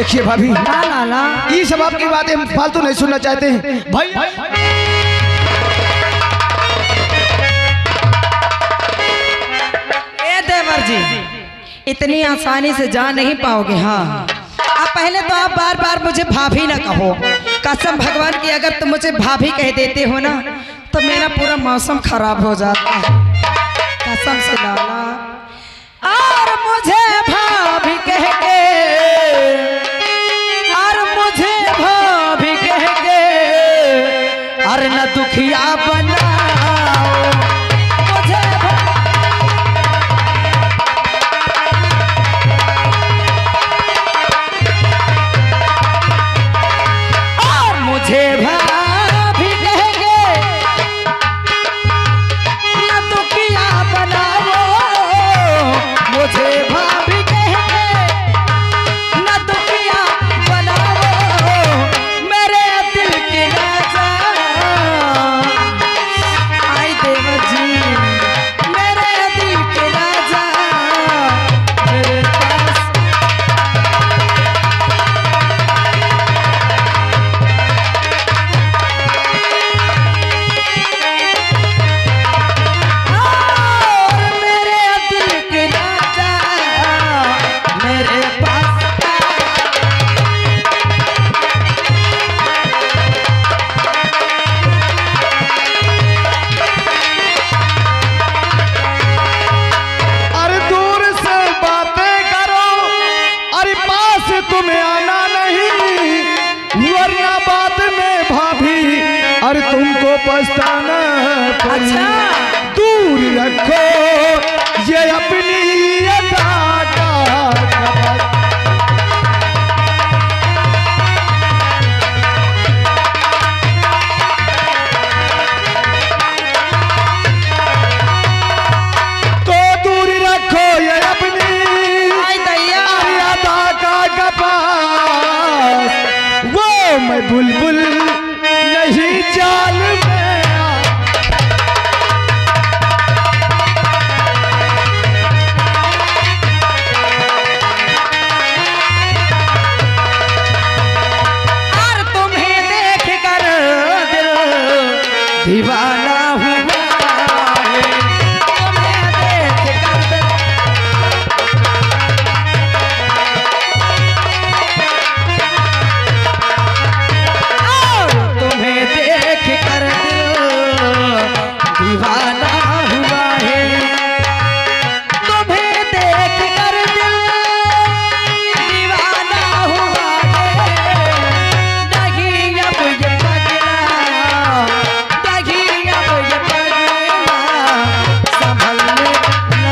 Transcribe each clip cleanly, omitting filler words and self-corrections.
देखिए भाभी, लाला ये सब आपकी बातें हम फालतू नहीं सुनना चाहते हैं भाई। ए देवर जी, इतनी आसानी से जा नहीं पाओगे। हाँ, अब पहले तो आप बार बार मुझे भाभी ना कहो। कसम भगवान की, अगर तुम मुझे भाभी कह देते हो ना तो मेरा पूरा मौसम खराब हो जाता है, कसम से लाला। और मुझे भाभी कह के, और मुझे भाभी कह के, और न दुखिया बनाओ मुझे। और मुझे भाभी कह के न दुखिया बनाओ, मुझे भाभी कह के न दुखिया बनाओ, मेरे दिल की राजा। आई देवर जी, मेरे दिल के राजा, मेरे पास। और मेरे दिल के राजा, मेरे पास। अरे दूर से बातें करो, अरे पास तुम्हें आना नहीं, वरना बाद में भाभी अरे तुमको पछताना पड़े। अच्छा। दूर रखो ये अपनी अदा का खबर। तो दूर रखो ये अपनी आई दैया। अदा का कपास। वो मैं बुलबुल नहीं जाल में आ। और तुम्हें देख कर दिल दीवाना हुआ है, तुम्हें देख कर दिल। और तुम्हें देख कर दिल दीवाना हुआ है, तुम्हें देख कर दिल दीवाना हुआ है। नहीं अब ये पगला, नहीं अब ये पगला संभलने लगा।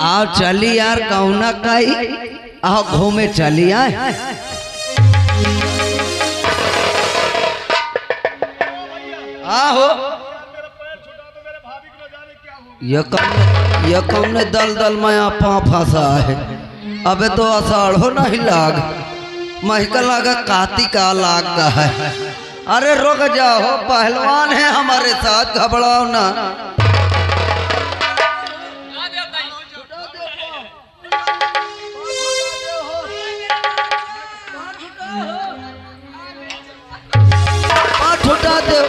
आओ चली यार, कौना काई आओ घूमे चली आए। आहो ये कौन दल दल में आपा फंसा है। अबे तो आषाढ़ो नहीं लाग, महका लागा कार्तिक का लाग का है। अरे रुक जाओ, पहलवान है हमारे साथ, घबराओ ना। छुटा दो।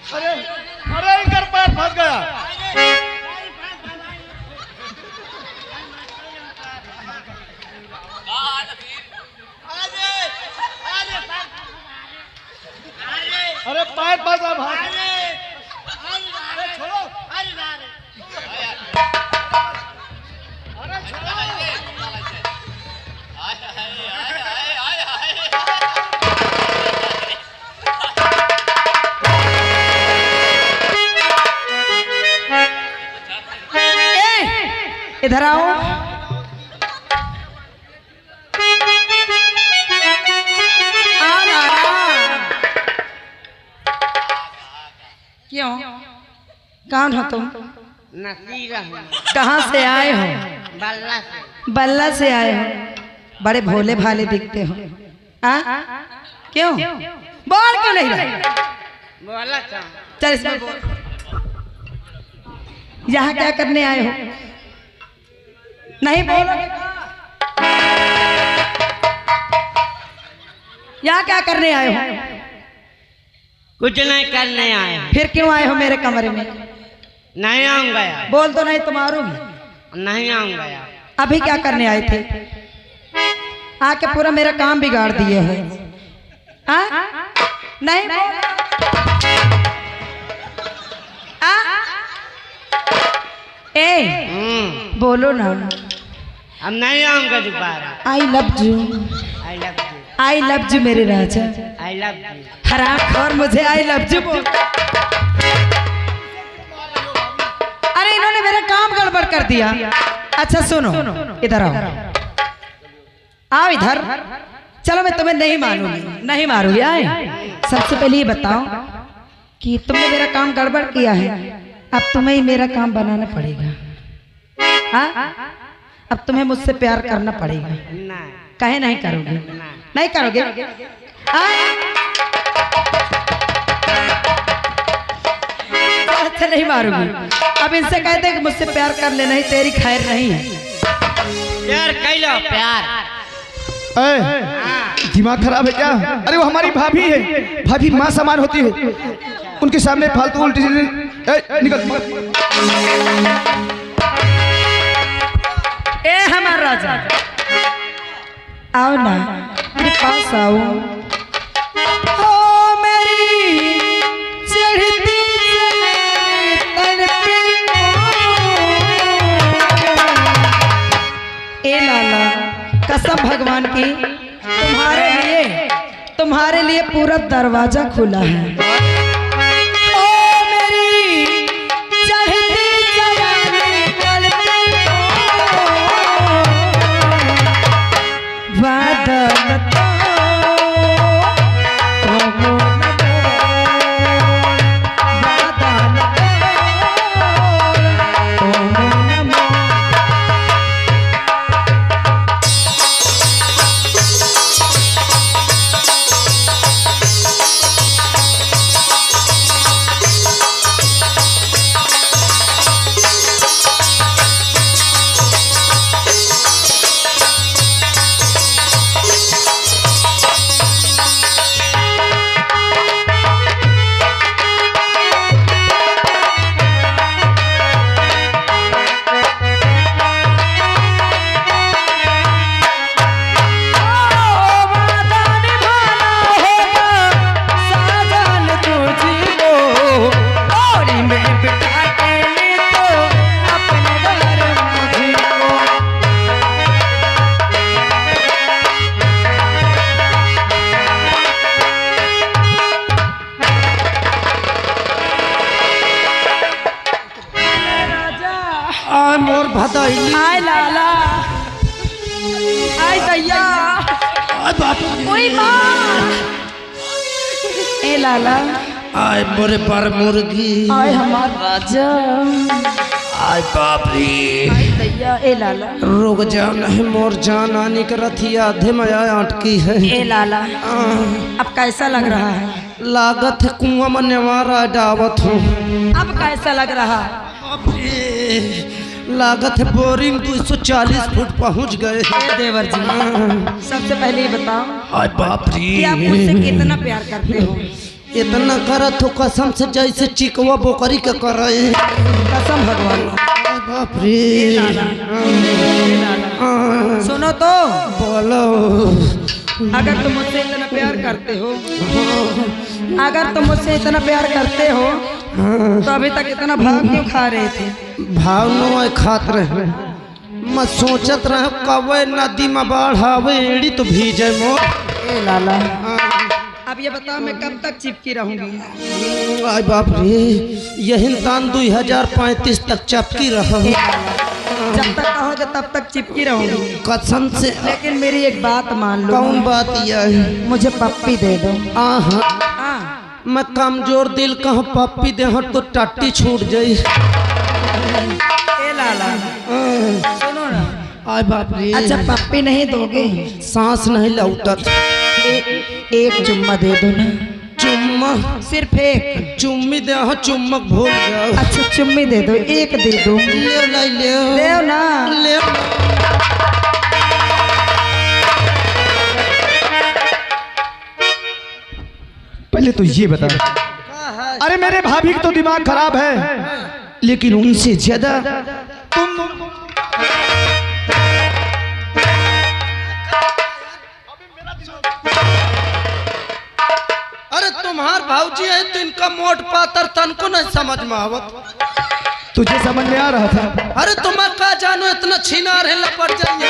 अरे अरे इनका पैर फंस गया। अरे पैर फंसा भाई। छोड़ो। इधर आओ। क्यों? कौन हो तुम? नसीरा हूँ। कहाँ से आए हो? बल्ला से। बल्ला से आए हो। बड़े भोले भाले दिखते हो। आ? क्यों? बोल क्यों नहीं रहे? बोला था। चल इसमें बोल। यहाँ क्या करने आए हो? नहीं बोलोगे? यहाँ क्या करने आए हो? कुछ नहीं करने आए। फिर क्यों आए हो मेरे कमरे में? नहीं आऊंगा यार। बोल तो नहीं तो मारूंगी। नहीं आऊंगा यार। अभी क्या करने आए थे? आके पूरा मेरा काम बिगाड़ दिए हो। नहीं बोल। बोलो ना। अब नहीं आऊंगा दोबारा। I love you. I love you. I love you मेरे राजा। I love you. हराम और मुझे आई लव यू बोल। अरे इन्होंने मेरा काम गड़बड़ कर दिया। अच्छा सुनो, इधर आओ। आओ इधर। चलो मैं तुम्हें नहीं मानूंगी, नहीं मारूंगी। आए सबसे पहले ये बताओ कि तुमने मेरा काम गड़बड़ किया है, अब तुम्हें ही मेरा काम बनाना पड़ेगा। अब तुम्हें मुझसे प्यार करना पड़ेगा। नहीं। कहे नहीं करोगे? नहीं करोगे? अच्छा नहीं मारूंगी। अब इनसे कहते कि मुझसे प्यार कर ले, नहीं तेरी खैर नहीं है। प्यार कैलो प्यार। दिमाग खराब है क्या? अरे वो हमारी भाभी है, भाभी माँ समान होती है, उनके सामने फालतू उल्टी निकल। ए हमारा राजा, आओ ना मेरे पास आओ। ओ मेरी चढ़ती तड़पी ए लाला, कसम भगवान की तुम्हारे लिए पूरा दरवाजा खुला है। ओ मेरी चढ़ती जवानी तड़पी बादल आय लाला, आय दैया, ओए माँ, ए लाला, आय मोरे पर मुर्गी, आय हमार राजा, आय बाप रे, आय दैया, ए लाला, रुक जा नहीं मोर जान आने के रथिया आधे में अटकी है। ए लाला, अब कैसा लग रहा है? लागत है कुआं में नेवारा डावत हूँ। अब कैसा लग रहा? लागत है बोरिंग 240 फुट पहुंच गए। देवर जी, सबसे पहले ये बताओ, आय बाप रे, कि आप मुझसे कितना प्यार करते हो? इतना करत हो कसम से जैसे चिकवा बोकरी के कर रहे हैं। कसम भगवान। आय बाप रे, सुनो तो, बोलो। अगर तुम मुझसे इतना प्यार करते हो, अगर तुम मुझसे इतना प्यार करते हो, तो अभी तक इतना भाव क्यों खा रहे थे? भाव नो खात रहे, मैं सोचत रह कवे नदी में बाढ़ आवे एड़ी तो भीजे मोर। ए लाला अब ये बताओ मैं कब तक चिपकी रहूंगी? आय बाप रे यही दान 2035 तक चपकी रहो। जब तक कहोगे तब तक चिपकी रहूंगी कसम से। लेकिन मेरी एक बात मान लो। कौन बात यह है? मुझे पप्पी दे दो। हाँ मैं कमजोर दिल कहूँ पप्पी दे तो टट्टी छूट जाये। ए लाला सुनो ना। आय बाप रे। अच्छा पप्पी नहीं दोगे? सांस नहीं लौटत। एक चुम्मा दे दो ना। चुम्मा? सिर्फ एक चुम्मी दे चुम्मक भूल जाओ। अच्छा चुम्मी दे दो, एक दे दो। ले ना ले। पहले तो ये बता, अरे मेरे भाभी का तो दिमाग खराब है, लेकिन उनसे ज्यादा तुम अरे तुम्हार भाऊजी है तो इनका मोट पातर तन को नहीं समझ में आवत। तुझे समझ में आ रहा था? अरे तुम्हारा का जानो इतना छीनार है लपट जाइए।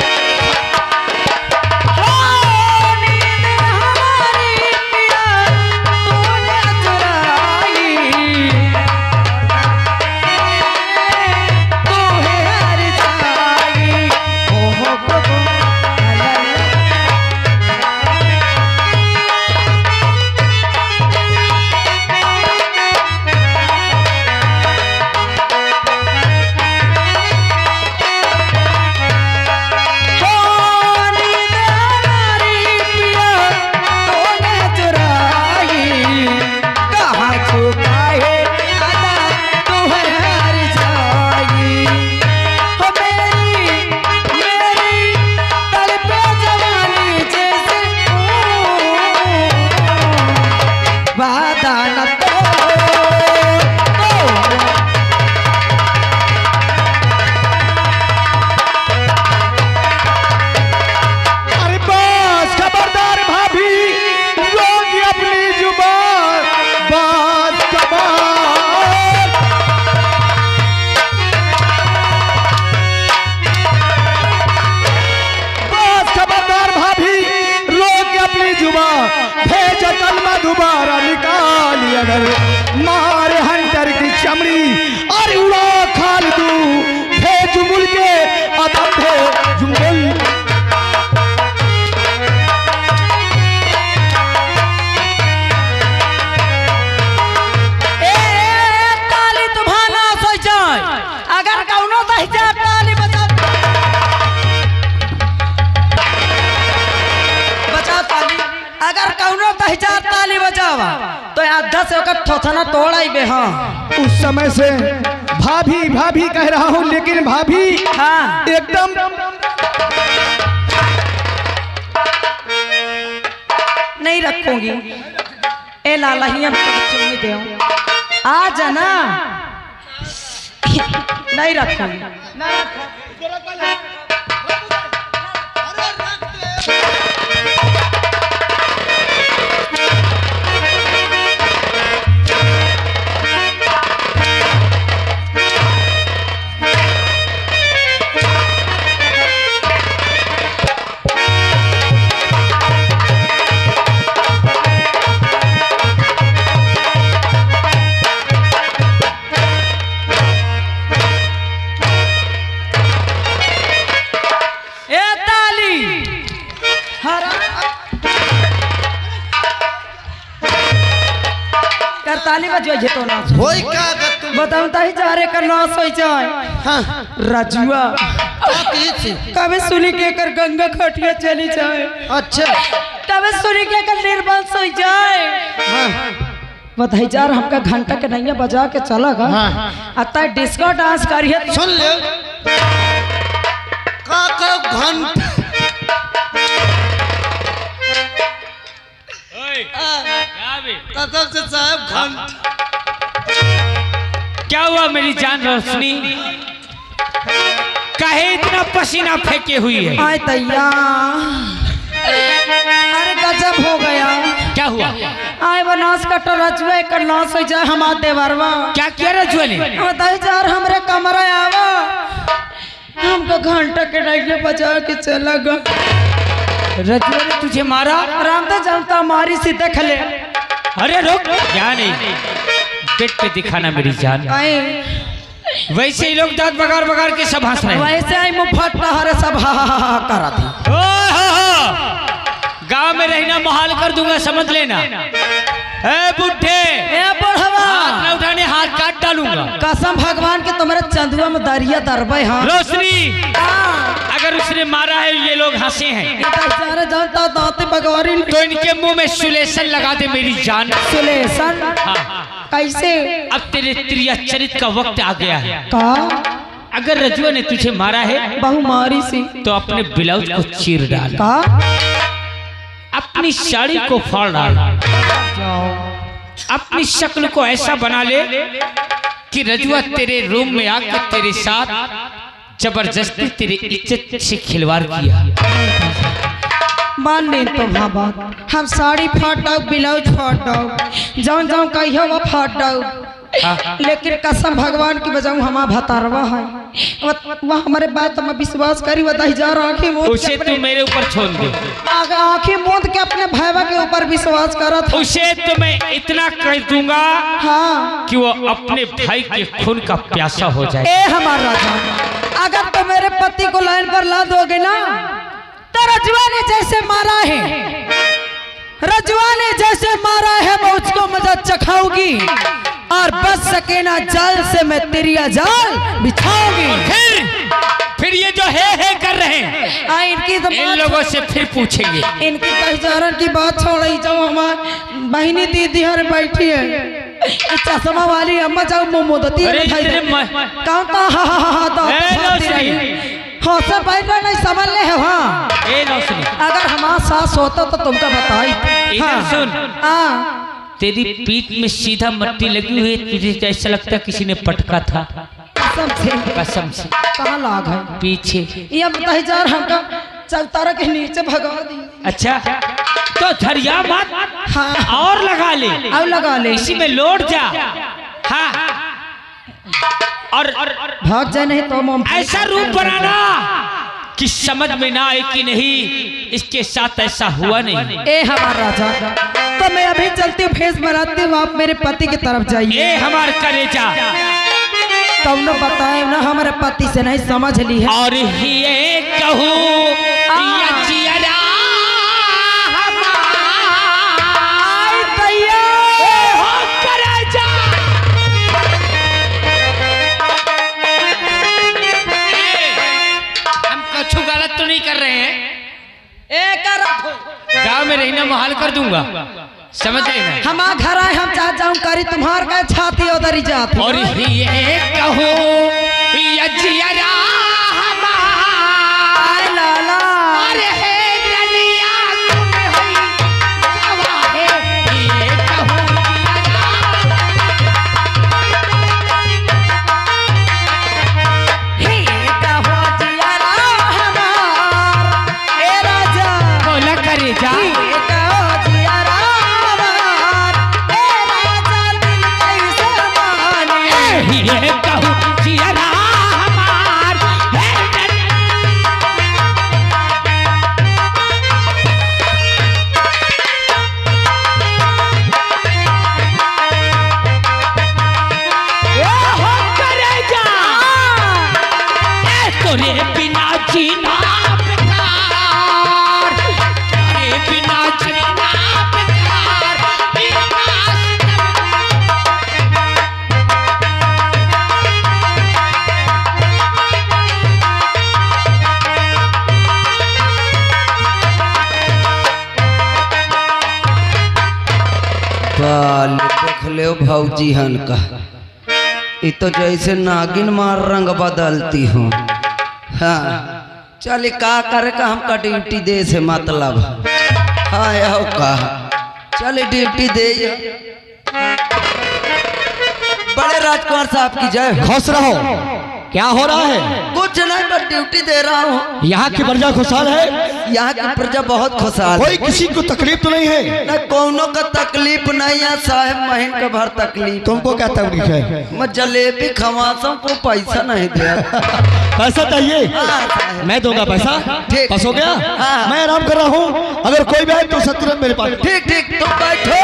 दोबारा निकाली अगर मारे हंटर की चमड़ी और उड़ा खाल दू है जुमुल के अदम है जुमुल। ताली तुम्हारा सोच जाए अगर कौनो दहिजा ताली बजा ताली अगर कौनो दहिजा ताली बजावा तो आधा से ओकर ठोथना तोड़ाई बे। हाँ उस समय से भाभी भाभी कह रहा हूँ, लेकिन भाभी हाँ एकदम नहीं रखूंगी। ए लाला ही हम चुम्मी दे आ जाना नहीं रखूंगी। ताली बजो जे तो ना होई का गत बताऊं ताही जा रे कर नास होई जाए। हां रजुआ की कबे सुनी के कर गंगा खटिया चली जाए। अच्छा कबे सुनी के कर निर्बंस होई जाए। हां बताई जा हमका घंटा के नैया बजा के चलागा। हां अतः डिस्को डांस करिए सुन ले का घंटा कसम से साहब घंटा क्या हुआ मेरी जान रोशनी? काहे इतना पसीना फेंके हुई है? आय तैया अरे गजब हो गया। क्या हुआ? आय बनास कटो रजुए कर नास हो जाए हमार देवरवा। क्या किया रजुआ ने? बताई जा हमरे कमरा आवा हमको घंटा के डाइले बजा के चला गया। रजुआ ने तुझे मारा? राम तो जानता हमारी सीधे खले। अरे रुक, क्या नहीं, पेट पे दिखाना मेरी जान। आए वैसे ही लोग दांत बगार बगार के सब हंस रहे हैं। वैसे आई मुँह फटना हरे सब हा हा हा करा थी। गांव में रहना मुहाल कर दूंगा, समझ लेना। ए बुढ़े, ए बुढ़वा, हाथ न उठाने, हाथ काट डालूंगा। कसम भगवान के तुम्हारे चंदुआ में दरिया दरबे। हाँ रोशनी, अगर उसने मारा है, ये लोग हंसे हैं, जानता दांते बगवारी तो इनके मुंह में सुलेशन लगा दे मेरी जान। सुलेशन? हाँ। कैसे? अब तेरे त्रिया चरित का वक्त आ गया है। का? अगर रजुआ ने तुझे मारा है बहुमारी से, तो अपने ब्लाउज को चीर डाल, का? अपनी साड़ी को फाड़ डाल, अपनी शक्ल को ऐसा बना ले कि रजुआ तेरे रूम में आकर तेरे साथ जबरदस्ती तेरी इज्जत से खिलवाड़ किया। मान ले तो हाँ बात, हम साड़ी फाटाओ, ब्लाउज फाटाओ, जाऊं जाऊं कहियो वो फाटाओ, लेकिन कसम भगवान की बजाऊं हमारा भतारवा है। वह हमारे बात में विश्वास करी, बताई जा रहा आंखें मूंद उसे तू मेरे ऊपर छोड़ दे। आंखें मूंद के अपने भैया के ऊपर विश्वास करा था। उसे तो मैं इतना कह दूंगा, हाँ, कि वो अपने भाई के खून का प्यासा हो जाए। ए हमारा राजा, अगर तो मेरे पति को लाइन पर ला दोगे ना, तो रजुआ ने जैसे मारा है, रजुआ ने जैसे मारा है, मैं उसको मजा चखाऊंगी, और बच सके ना जाल से मैं तिरिया जाल बिछाऊंगी। फिर ये जो है कर रहे हैं, इनकी इन लोगों से फिर पूछेंगे। इनकी पहचान की बात छोड़ी जाओ, हमारी बहनी दीदी हर बैठी है, चश्मा वाली अम्मा जाओ मोमोदती हौसला बैठा नहीं समझ ले है। हाँ, अगर हमारा सास होता तो तुमको बताई। हाँ, सुन, तेरी पीठ में सीधा मट्टी लगी हुई है, तुझे ऐसा लगता है किसी ने पटका था। कसम से कहाँ लाग है? पीछे। ये बताई जा रहा हमका चौतारा के नीचे भगा दी। अच्छा, तो धरिया मत। हाँ, और लगा ले, और लगा ले, इसी में लौट जा। हाँ, और भाग जाए नहीं तो ऐसा रूप बनाना कि समझ में ना आए कि नहीं इसके साथ ऐसा हुआ नहीं। ए हमारा राजा, तो मैं अभी चलती हूँ, फेस बनाती हूँ, आप मेरे पति की तरफ जाइए। ए हमार कलेजा, तब न बताए ना, हमारे पति से नहीं समझ ली है। और ये कहूँ तो नहीं कर रहे हैं, गांव में रहना मुहाल कर दूंगा, समझ लेना। हम घर आए, हम चाह जाऊं करी, तुम्हार का छाती उधर ही जाती। और ये कहो लाला, देख ले भौजी हन का, ये तो जैसे नागिन मार रंग बदलती हूँ। हाँ, चल का करे का, हमका ड्यूटी दे से मतलब। हाँ आओ का, चल ड्यूटी दे। बड़े राजकुमार साहब की जय। खुश रहो। क्या हो रहा है? कुछ नहीं, मैं ड्यूटी दे रहा हूँ। यहाँ की प्रजा खुशहाल है? यहाँ की प्रजा बहुत खुशहाल है। कोई किसी को तकलीफ तो नहीं है? न कोनो का तकलीफ नहीं है साहब, महीन का भर तकलीफ। तुमको क्या तकलीफ है? मैं जलेबी खवासा को पैसा नहीं दे। पैसा चाहिए? हाँ, मैं दूंगा पैसा। ठीक। बस हो गया? हाँ। मैं आराम कर रहा हूँ, अगर कोई भी आए तो तुरंत मेरे पास। ठीक ठीक, तुम बैठो,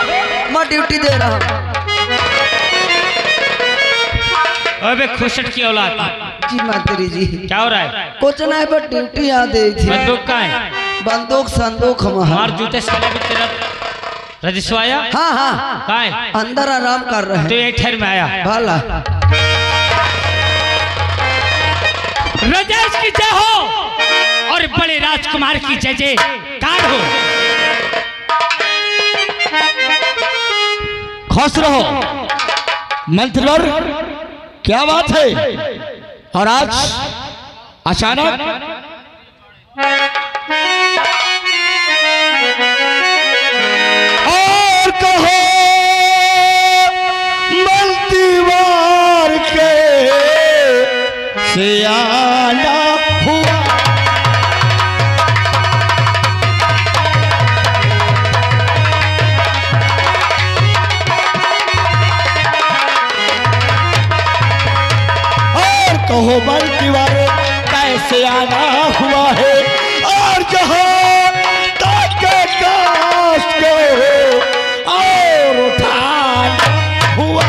मैं ड्यूटी दे रहा हूँ। अबे खुशट की औलाद, जी मंत्री जी, क्या हो रहा है? कुछ नहीं, बस ड्यूटी याद आई थी। बंदूक कहाँ है? बंदूक संदूक मार हमार। जूते साले भी तेरा रजिस्टर आया? हाँ हाँ, कहाँ है? अंदर आराम कर रहे तो हैं। ये ठहर में आया। भला राजेश की जय हो और बड़े राजकुमार की जय जय कार हो। खुश रहो मंत्रीवर, क्या बात है? और आज अचानक और कहो मंत्रीवर के सियाना हुआ। कहो मंत्रीवर कैसे आना हुआ है, और जहाँ ताके काश को और उठाना हुआ।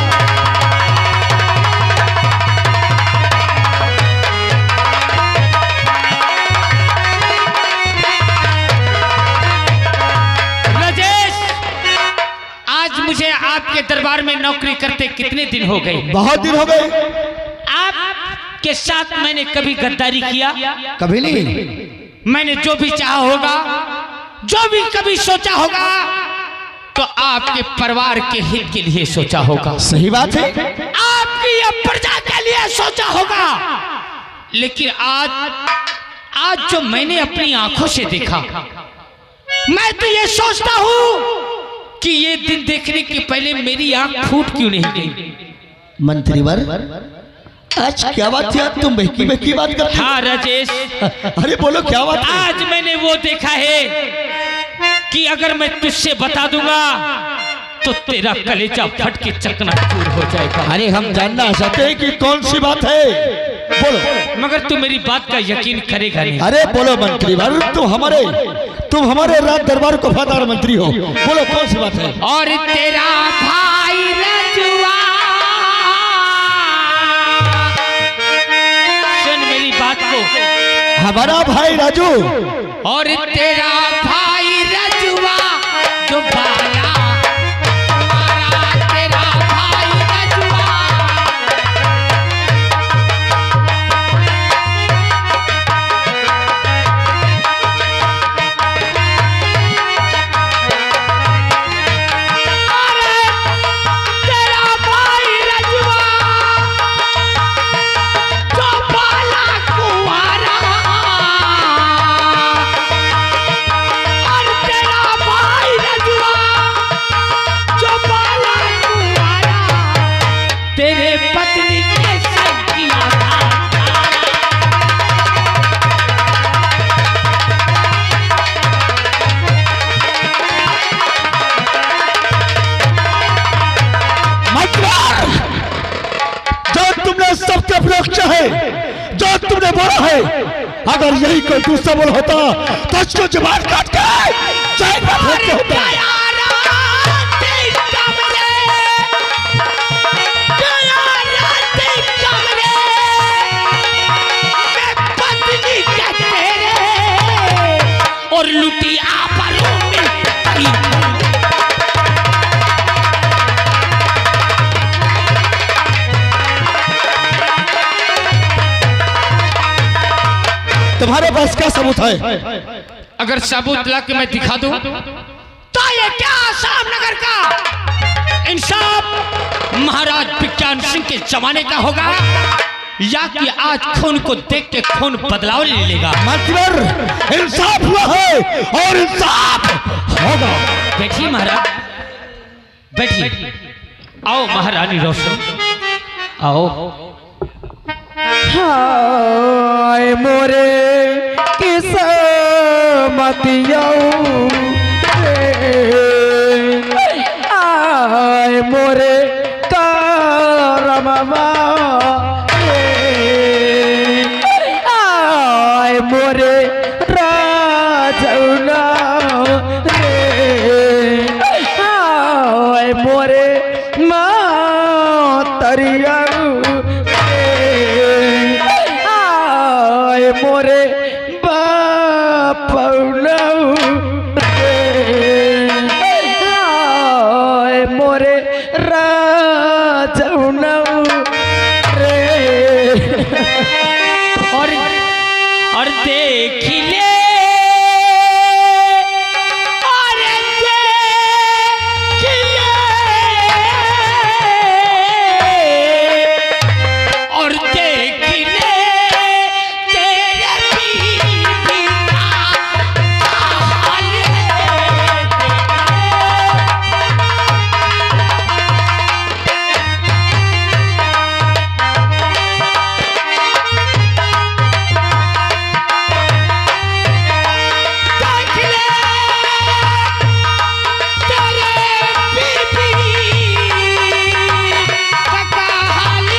राजेश, आज मुझे आपके दरबार में नौकरी करते कितने दिन हो गए? बहुत दिन हो गए। के साथ मैंने कभी गद्दारी किया? कभी नहीं। मैंने जो भी चाहा होगा, जो भी कभी सोचा होगा, तो आपके परिवार के हित के लिए सोचा होगा। सही बात है। आपकी ये प्रजा के लिए सोचा होगा। लेकिन आज जो मैंने अपनी आंखों से देखा, मैं तो ये सोचता हूं कि ये दिन देखने के पहले मेरी आंख फूट क्यों नहीं गई। मंत्रीवर, आज क्या बात थी? आज तुम बहकी बहकी बात करते? हाँ राजेश, अरे बोलो क्या बात है? आज मैंने वो देखा है कि अगर मैं तुझसे बता दूंगा तो तेरा कलेजा फट के चकनाचूर हो जाएगा। अरे हम जानना चाहते हैं कि कौन सी बात है, बोलो। मगर तू मेरी बात का यकीन करेगा नहीं। अरे बोलो मंत्रीवर, तुम हमारे राज दरबार को वफादार मंत्री हो, बोलो कौन सी बात है? और तेरा भाई रजुआ, बात को, हमारा भाई राजू और तेरा भाई रजुआ जो बाला, तेरा भाई रजुआ। अरे तेरा भाई रजुआ जो बाला कुंवारा, और तेरा भाई रजुआ जो बाला कुंवारा, तेरे पत्नी के संग किया था। जो तुमने सबके पक्ष है, जो तुमने बोला है, अगर यही कोई दूसरा बोल होता तो उसको जुबान काट के जेल में फेंक होता। और लुटी आबरू में तुम्हारे पास क्या सबूत है? अगर सबूत ला के मैं दिखा दूं तो ये क्या आसाम नगर का इंसाफ महाराज विज्ञान सिंह के जमाने का होगा, या कि आज खून को देख के खून बदलाव ले लेगा। मंत्रीवर, इंसाफ हुआ है और इंसाफ होगा। बैठिए महाराज, बैठिए। आओ महारानी रोशन, आओ। हाय मोरे किस्मतियों आय मोरे करमवा आय मोरे राजौना रे आय मोरे मातरिया आय मोरे बापौलौ आय मोरे राजौनौ रे और देख ले और देख ले और देख ले तेरे बीबी का हाल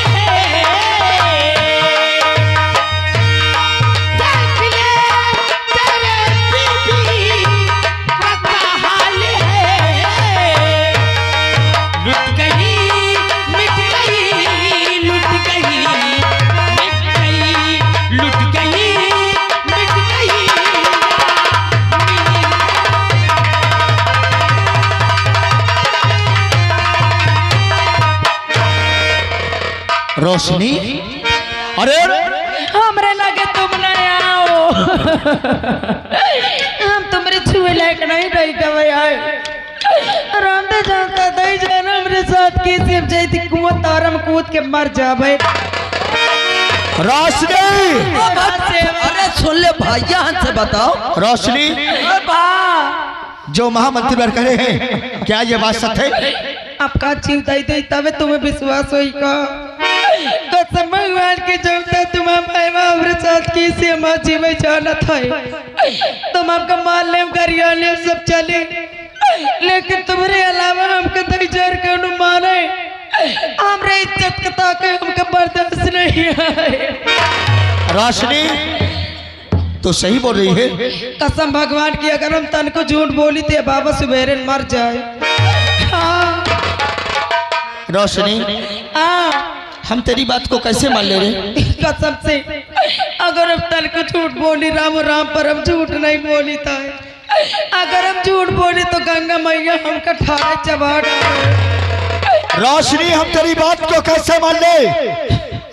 रोशनी, अरे हमरे लगे तुम नहीं आओ हम तुम्हारे छुए लायक नहीं रही गए आए रामदे जानता दई जान हमरे साथ की सिर्फ जैती कुआं तारम कूद के मर जावे रोशनी, अरे सुन ले भैया से बताओ। रोशनी, जो महामंत्री बैठ करे हैं क्या ये बात सच है? आपका जीव दई दई तबे तुम्हें विश्वास होई का कसम भगवान के जमता तुम भाई हमरे साथ की से हम जीवे जाना था तुम आपका माल ले गरिया ले सब चले लेकिन तुम्हारे अलावा हमके दई जर के मारे हमरे इज्जत के ताके हमके बर्दाश्त नहीं है। रोशनी तो सही बोल रही है। कसम भगवान की अगर हम तन को झूठ बोली थे बाबा सुबेरे मर जाए। हाँ रोशनी, हाँ हम तेरी बात को कैसे मान ले रहे? कसम से अगर हम तन को झूठ बोली राम राम पर हम झूठ नहीं बोली था अगर हम झूठ बोली तो गंगा मैया हमका ठाड़ा चबा डाले। रोशनी, हम तेरी बात को कैसे मान ले?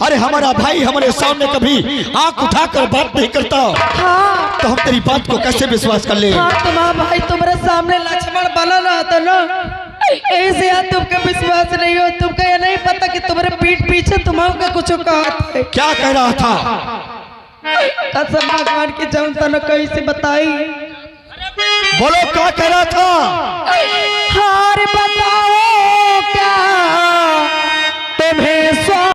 अरे हमारा भाई हमारे सामने कभी आंख उठाकर बात नहीं करता। हाँ तो हम तेरी बात को कैसे विश्वास कर ले? हाँ तुम्हारा भाई तुम्हारे सामने लक्ष्मण बना रहा था ना ऐसे यार तुमका विश्वास नहीं हो तुमका ये नहीं पता कि तुम्हारे पीठ पीछे तुम्हारा कुछ कहा था। क्या कह रहा था? कसम भगवान की जनता ने कैसे बताई बोलो क्या कह रहा था? हार बताओ